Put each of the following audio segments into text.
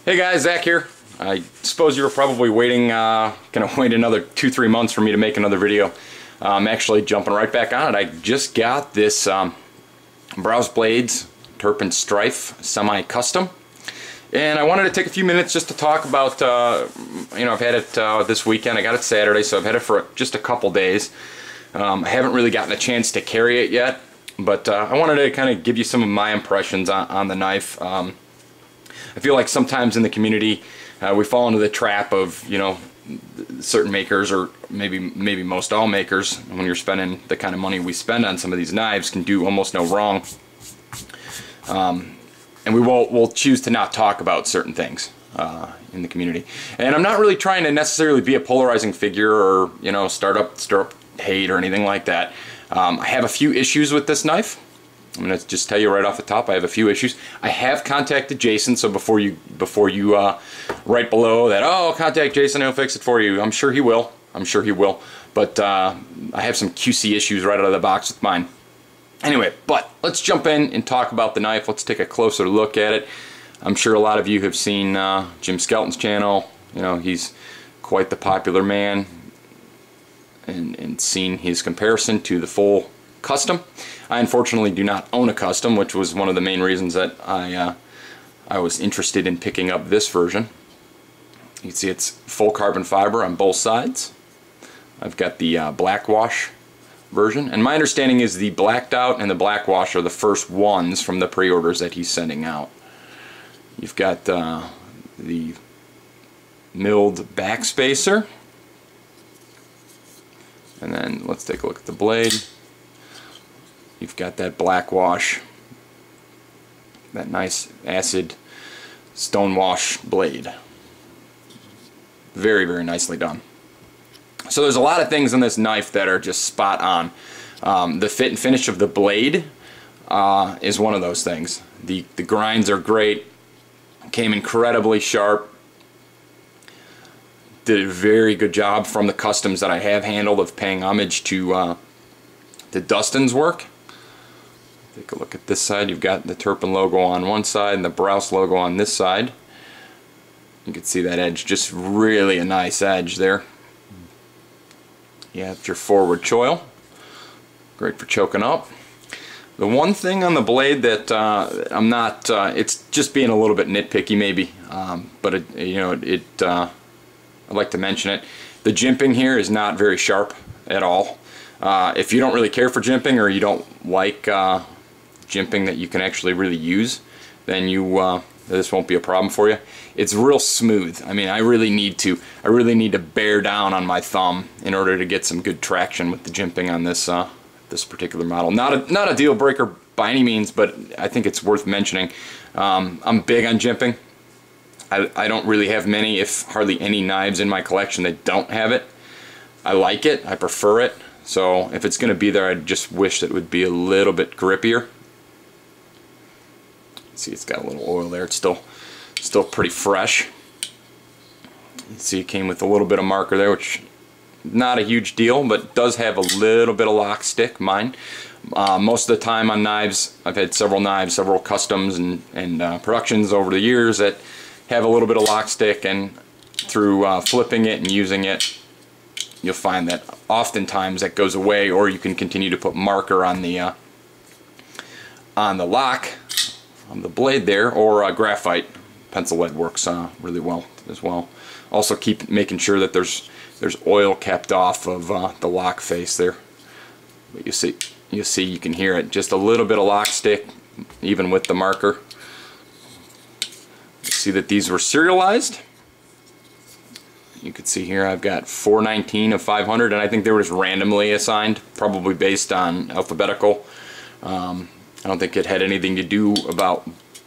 Hey guys, Zach here. I suppose you were probably gonna wait another 2-3 months for me to make another video. I'm actually jumping right back on it. I just got this Brous Blades Turpin Strife semi-custom, and I wanted to take a few minutes just to talk about, I've had it this weekend. I got it Saturday, so I've had it for just a couple days. I haven't really gotten a chance to carry it yet, but I wanted to kind of give you some of my impressions on the knife. I feel like sometimes in the community we fall into the trap of, certain makers, or maybe most all makers, when you're spending the kind of money we spend on some of these knives, can do almost no wrong. And we'll choose to not talk about certain things in the community. And I'm not really trying to necessarily be a polarizing figure or, stir up hate or anything like that. I have a few issues with this knife. I'm going to just tell you right off the top, I have a few issues. I have contacted Jason, so before you write below that, oh, contact Jason, he'll fix it for you. I'm sure he will. I'm sure he will. But I have some QC issues right out of the box with mine. Anyway, but let's jump in and talk about the knife. Let's take a closer look at it. I'm sure a lot of you have seen Jim Skelton's channel. He's quite the popular man, and seen his comparison to the full custom. I unfortunately do not own a custom, which was one of the main reasons that I was interested in picking up this version. You can see it's full carbon fiber on both sides. I've got the black wash version, and my understanding is the blacked out and the black wash are the first ones from the pre-orders that he's sending out. You've got the milled back spacer, and then let's take a look at the blade. You've got that black wash, that nice acid stone wash blade. Very, very nicely done. So there's a lot of things in this knife that are just spot on. The fit and finish of the blade is one of those things. The grinds are great, came incredibly sharp. Did a very good job from the customs that I have handled of paying homage to Dustin's work. Take a look at this side. You've got the Turpin logo on one side and the Brous logo on this side. You can see that edge, just really a nice edge there. You have your forward choil, great for choking up. The one thing on the blade that I'm not, it's just being a little bit nitpicky maybe, but I'd like to mention it. The jimping here is not very sharp at all. If you don't really care for jimping, or you don't like jimping that you can actually really use, then this won't be a problem for you. It's real smooth. I mean, I really need to bear down on my thumb in order to get some good traction with the jimping on this this particular model. Not a deal breaker by any means, but I think it's worth mentioning. I'm big on jimping. I don't really have many, if hardly any, knives in my collection that don't have it. I like it. I prefer it. So if it's going to be there, I just wish that it would be a little bit grippier. See, it's got a little oil there. It's still pretty fresh. You see, it came with a little bit of marker there, which not a huge deal, but does have a little bit of lock stick. Mine. Most of the time on knives, I've had several knives, several customs and productions over the years that have a little bit of lock stick, and through flipping it and using it, you'll find that oftentimes that goes away, or you can continue to put marker on the lock on the blade there, or graphite pencil lead works really well as well. Also keep making sure that there's oil kept off of the lock face there. But you see you can hear it, just a little bit of lock stick even with the marker. You see that these were serialized. You can see here I've got 419 of 500, and I think they were just randomly assigned, probably based on alphabetical. I don't think it had anything to do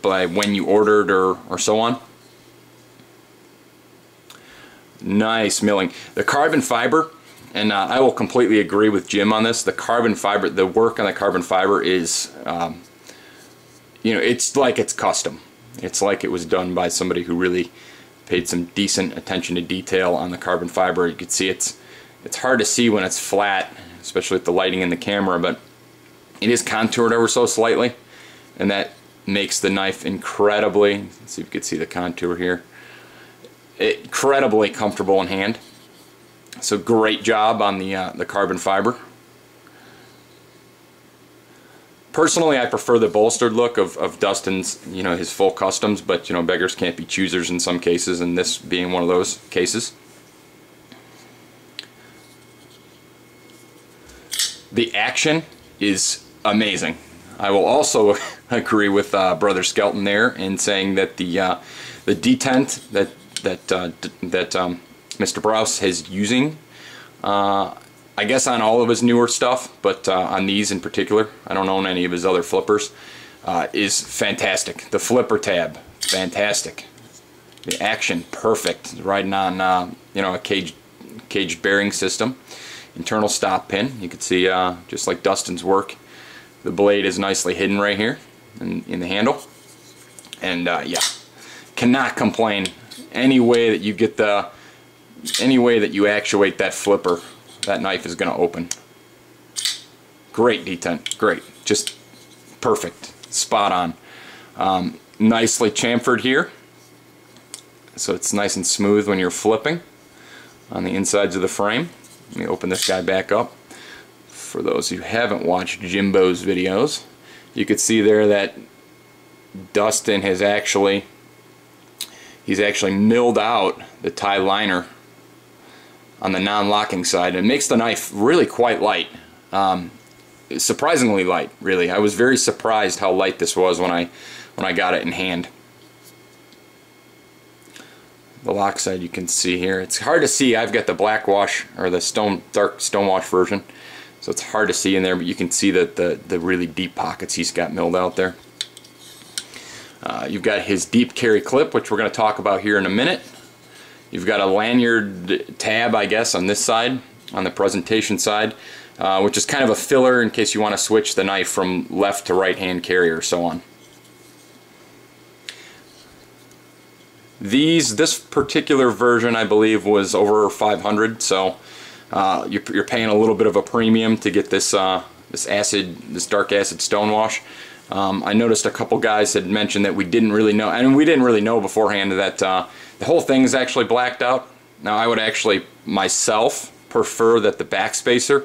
by when you ordered or so on. Nice milling. The carbon fiber, and I will completely agree with Jim on this. The carbon fiber, the work on the carbon fiber is, it's like it's custom. It's like it was done by somebody who really paid some decent attention to detail on the carbon fiber. You can see it's hard to see when it's flat, especially with the lighting in the camera, but it is contoured ever so slightly, and that makes the knife incredibly, let's see if you can see the contour here, incredibly comfortable in hand. So great job on the carbon fiber. Personally, I prefer the bolstered look of Dustin's, you know, his full customs, but you know, beggars can't be choosers in some cases, and this being one of those cases. The action is amazing. I will also agree with Brother Skelton there in saying that the detent that Mr. Brous is using, I guess on all of his newer stuff, but on these in particular, I don't own any of his other flippers, is fantastic. The flipper tab, fantastic. The action, perfect. Riding on you know, a caged bearing system. Internal stop pin. You can see just like Dustin's work, the blade is nicely hidden right here in the handle. And yeah, cannot complain. Any way that you get any way that you actuate that flipper, that knife is going to open. Great detent, great, just perfect, spot on. Nicely chamfered here, so it's nice and smooth when you're flipping on the insides of the frame. Let me open this guy back up. For those who haven't watched Jimbo's videos, you could see there that Dustin has he's actually milled out the tie liner on the non-locking side, and it makes the knife really quite light. Surprisingly light, really. I was very surprised how light this was when I got it in hand. The lock side you can see here. It's hard to see. I've got the black wash, or the dark stone wash version, so it's hard to see in there, but you can see that the really deep pockets he's got milled out there. You've got his deep carry clip, which we're going to talk about here in a minute. You've got a lanyard tab, I guess, on this side, on the presentation side, which is kind of a filler in case you want to switch the knife from left to right hand carry or so on. This particular version, I believe, was over $500, so you're paying a little bit of a premium to get this this dark acid stonewash. I noticed a couple guys had mentioned that we didn't really know, and we didn't really know beforehand, that the whole thing is actually blacked out. Now, I would actually myself prefer that the backspacer,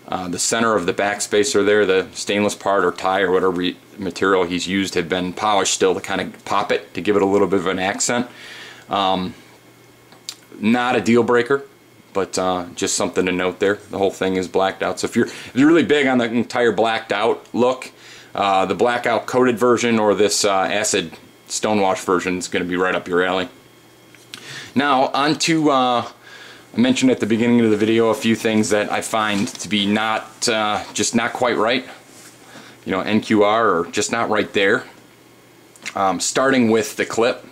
the center of the backspacer there, the stainless part or tie or whatever material he's used, had been polished still to kind of pop it, to give it a little bit of an accent. Not a deal breaker, but just something to note there. The whole thing is blacked out. So if you're really big on the entire blacked out look, the blackout coated version or this acid stonewash version is going to be right up your alley. Now on to, I mentioned at the beginning of the video a few things that I find to be just not quite right. You know, NQR, or just not right there. Starting with the clip.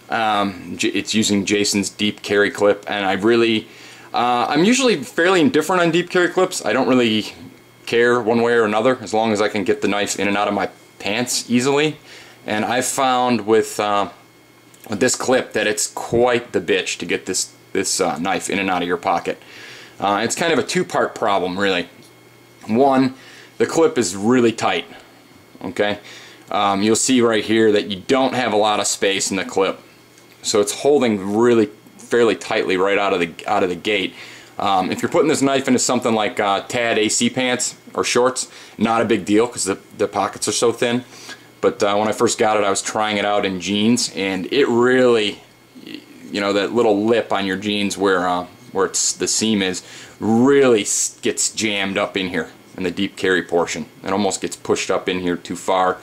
It's using Jason's deep carry clip, and I'm usually fairly indifferent on deep carry clips. I don't really care one way or another, as long as I can get the knife in and out of my pants easily. And I found with this clip that it's quite the bitch to get this knife in and out of your pocket. It's kind of a two-part problem, really. One, the clip is really tight. Okay, you'll see right here that you don't have a lot of space in the clip, so it's holding really fairly tightly right out of the gate. If you're putting this knife into something like Tad AC pants or shorts, not a big deal because the pockets are so thin. But when I first got it, I was trying it out in jeans, and it really, you know, that little lip on your jeans where the seam is, really gets jammed up in here in the deep carry portion. It almost gets pushed up in here too far.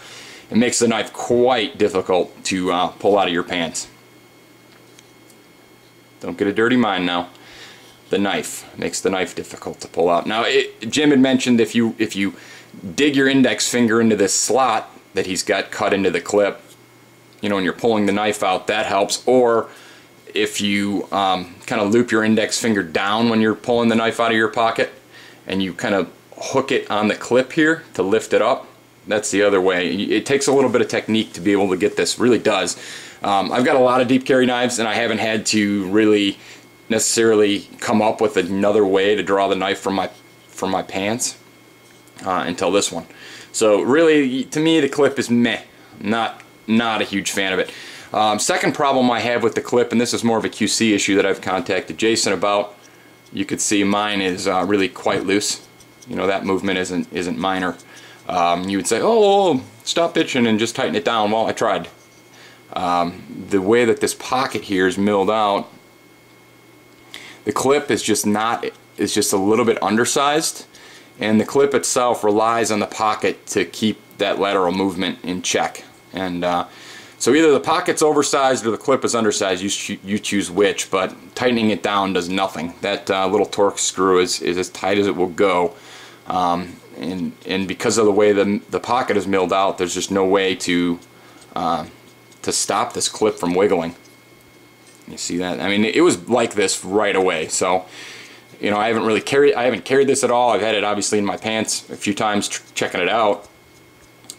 It makes the knife quite difficult to pull out of your pants. Don't get a dirty mind now. The knife makes the knife difficult to pull out. Now, Jim had mentioned if you dig your index finger into this slot that he's got cut into the clip, you know, when you're pulling the knife out, that helps. Or if you kind of loop your index finger down when you're pulling the knife out of your pocket, and you kind of hook it on the clip here to lift it up, that's the other way. It takes a little bit of technique to be able to get this, really does. I've got a lot of deep carry knives, and I haven't had to really necessarily come up with another way to draw the knife from my pants. until this one. So really, to me, the clip is meh. Not a huge fan of it. Second problem I have with the clip, and this is more of a QC issue that I've contacted Jason about. You could see mine is really quite loose. You know, that movement isn't minor. You would say, oh, stop itching and just tighten it down. Well, I tried. The way that this pocket here is milled out, the clip is just a little bit undersized, and the clip itself relies on the pocket to keep that lateral movement in check. And so either the pocket's oversized or the clip is undersized. You choose which, but tightening it down does nothing. That little torque screw is as tight as it will go. And because of the way the pocket is milled out, there's just no way to stop this clip from wiggling. You see that? I mean, it was like this right away. So, you know, I haven't carried this at all. I've had it obviously in my pants a few times checking it out.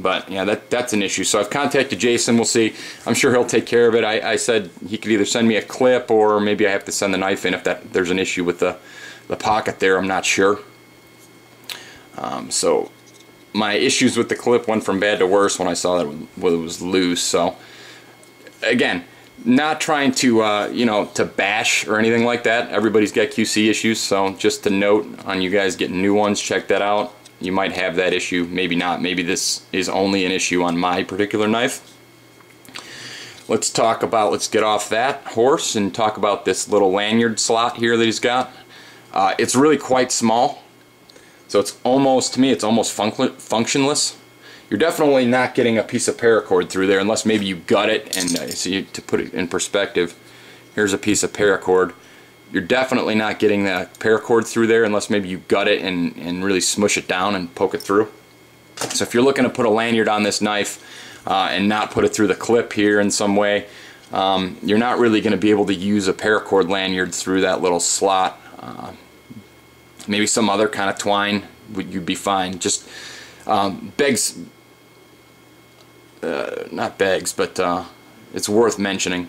But yeah, that's an issue. So I've contacted Jason. We'll see. I'm sure he'll take care of it. I said he could either send me a clip or maybe I have to send the knife in if there's an issue with the pocket there. I'm not sure. So my issues with the clip went from bad to worse when I saw that it was loose. So again, not trying to you know, to bash or anything like that. Everybody's got QC issues, so just to note on you guys getting new ones, check that out. You might have that issue, maybe not. Maybe this is only an issue on my particular knife. Let's get off that horse and talk about this little lanyard slot here that he's got. It's really quite small. So it's almost, to me, it's almost functionless. You're definitely not getting a piece of paracord through there unless maybe you gut it. And to put it in perspective, here's a piece of paracord. You're definitely not getting the paracord through there unless maybe you gut it and really smush it down and poke it through. So if you're looking to put a lanyard on this knife and not put it through the clip here in some way, you're not really going to be able to use a paracord lanyard through that little slot. Maybe some other kind of twine, you'd be fine. Just begs, not begs, but it's worth mentioning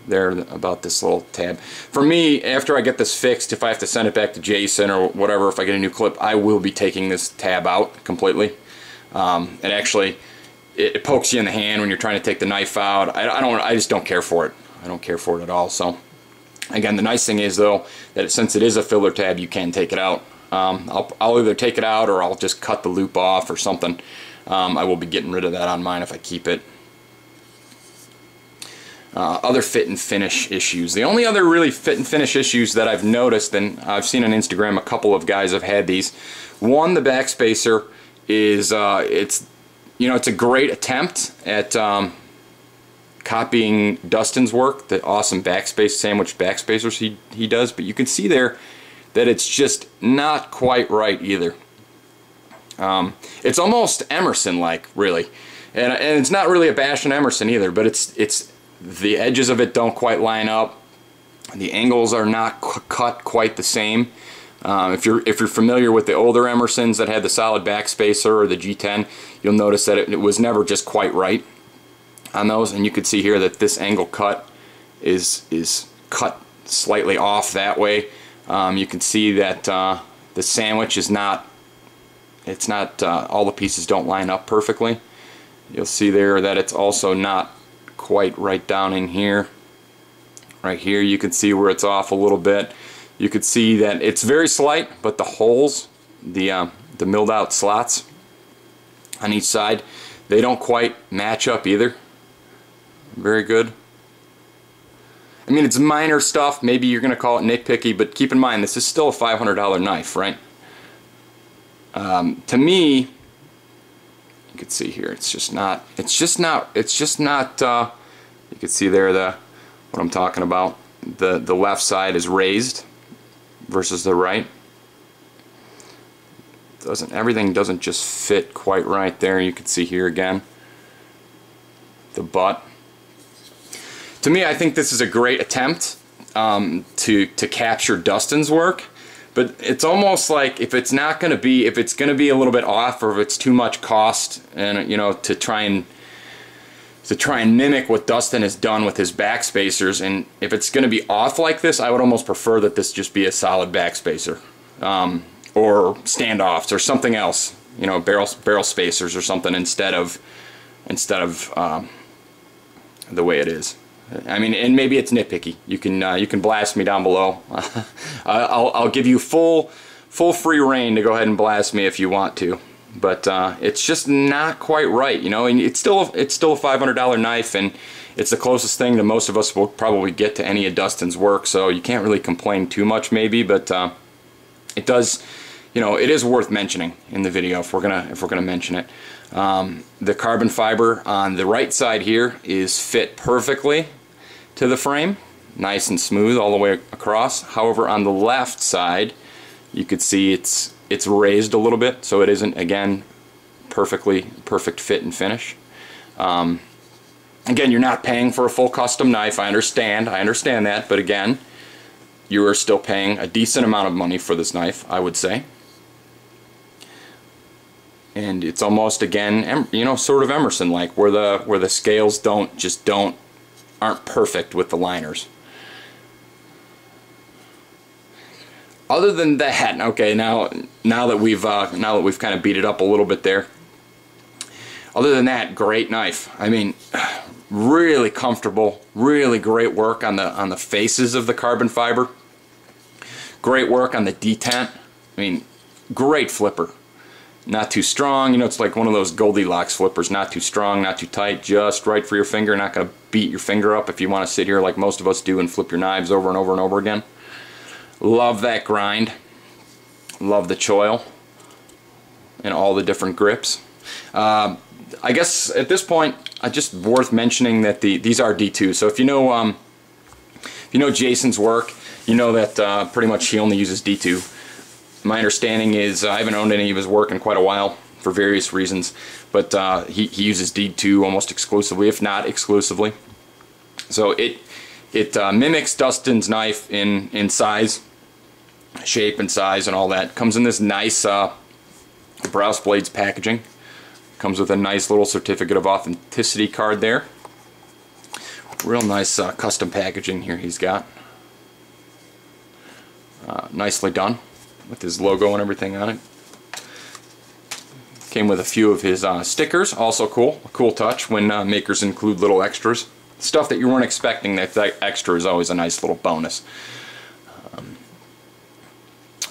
there about this little tab. For me, after I get this fixed, if I have to send it back to Jason or whatever, if I get a new clip, I will be taking this tab out completely. And actually, it pokes you in the hand when you're trying to take the knife out. I just don't care for it. I don't care for it at all. So again, the nice thing is though that since it is a filler tab, you can take it out. I'll either take it out or I'll just cut the loop off or something. I will be getting rid of that on mine if I keep it. Other fit and finish issues. The only other really fit and finish issues that I've noticed, and I've seen on Instagram a couple of guys have had these. One, the backspacer is it's a great attempt at copying Dustin's work, the awesome sandwich backspacers he does, but you can see there that it's just not quite right either. It's almost Emerson-like, really, and it's not really a bash on Emerson either, but it's the edges of it don't quite line up. The angles are not cut quite the same. If you're familiar with the older Emersons that had the solid backspacer or the G10, you'll notice that it was never just quite right on those, and you can see here that this angle cut is cut slightly off that way. You can see that the sandwich is not, all the pieces don't line up perfectly. You'll see there that it's also not quite right down in here. Right here you can see where it's off a little bit. You can see that it's very slight, but the holes, the milled out slots on each side, they don't quite match up either. Very good. I mean, it's minor stuff. Maybe you're going to call it nitpicky, but keep in mind this is still a $500 knife, right? To me, you can see here, it's just not. You can see there what I'm talking about. The left side is raised versus the right. Everything doesn't just fit quite right there. You can see here again the butt. To me, I think this is a great attempt to capture Dustin's work, but it's almost like if it's going to be a little bit off, or if it's too much cost, and to try and mimic what Dustin has done with his backspacers, and if it's going to be off like this, I would almost prefer that this just be a solid backspacer, or standoffs or something else. you know, barrel spacers or something instead of the way it is. I mean, and maybe it's nitpicky. You can blast me down below. I'll give you full free reign to go ahead and blast me if you want to. But it's just not quite right, you know. And it's still a $500 knife, and it's the closest thing that most of us will probably get to any of Dustin's work. So you can't really complain too much, maybe. But it does, you know, it is worth mentioning in the video if we're gonna mention it. The carbon fiber on the right side here is fit perfectly to the frame, nice and smooth all the way across. However, on the left side, you could see it's raised a little bit, so it isn't, again, perfect fit and finish. Again, you're not paying for a full custom knife. I understand that, but again, you are still paying a decent amount of money for this knife, I would say. And it's almost, again, you know, sort of Emerson-like, where the scales aren't perfect with the liners. Other than that, okay, now that we've kind of beat it up a little bit there. Other than that, great knife. I mean, really comfortable, really great work on the faces of the carbon fiber. Great work on the detent. I mean, great flipper. Not too strong, you know, it's like one of those Goldilocks flippers. Not too strong, not too tight, just right for your finger. Not going to beat your finger up if you want to sit here like most of us do and flip your knives over and over and over again. Love that grind. Love the choil and all the different grips. I guess at this point, just worth mentioning that these are D2. So if you know Jason's work, you know that pretty much he only uses D2. My understanding is I haven't owned any of his work in quite a while for various reasons, but he uses D2 almost exclusively, if not exclusively. So it mimics Dustin's knife in size, shape and size and all that. Comes in this nice Brous Blades packaging. Comes with a nice little certificate of authenticity card there. Real nice custom packaging here he's got. Nicely done with his logo and everything on it. Came with a few of his stickers, also cool. A cool touch when makers include little extras. Stuff that you weren't expecting, that extra is always a nice little bonus.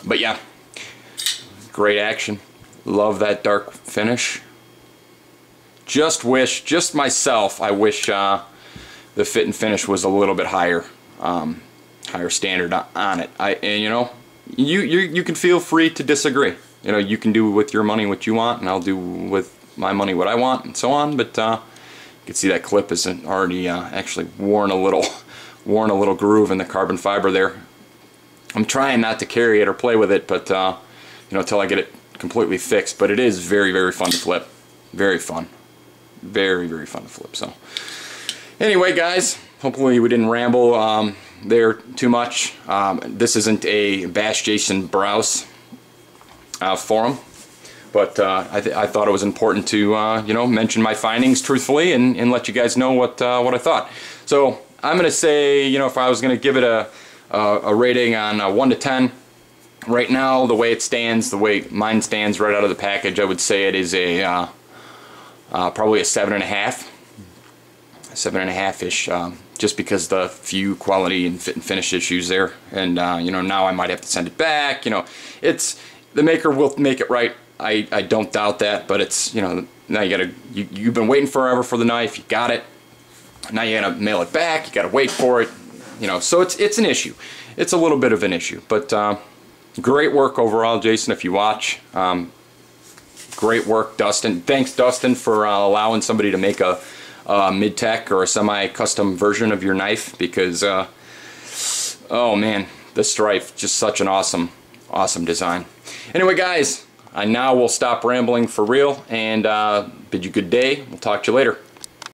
But yeah, great action. Love that dark finish. Just myself, I wish the fit and finish was a little bit higher, higher standard on it. And you know, you can feel free to disagree. You know, you can do with your money what you want, and I'll do with my money what I want, and so on. But you can see that clip is already actually worn a little groove in the carbon fiber there. I'm trying not to carry it or play with it, but you know, until I get it completely fixed. But it is very, very fun to flip. Very fun. Very, very fun to flip. So anyway, guys, hopefully we didn't ramble there too much. This isn't a Bash Jason Brous forum, but I thought it was important to you know, mention my findings truthfully and let you guys know what I thought. So I'm gonna say, you know, if I was gonna give it a rating on 1 to 10, right now the way it stands, the way mine stands right out of the package, I would say it is a probably a 7.5, 7.5-ish, just because the few quality and fit and finish issues there, and you know, now I might have to send it back. You know, the maker will make it right. I don't doubt that, but it's, you know, now you've been waiting forever for the knife, you got it, now you gotta mail it back, you gotta wait for it, you know, so it's an issue. It's a little bit of an issue, but great work overall, Jason, if you watch. Great work, Dustin. Thanks, Dustin, for allowing somebody to make a mid-tech or a semi-custom version of your knife, because oh man, the Strife, just such an awesome design. Anyway, guys, I now will stop rambling for real and bid you good day. We'll talk to you later.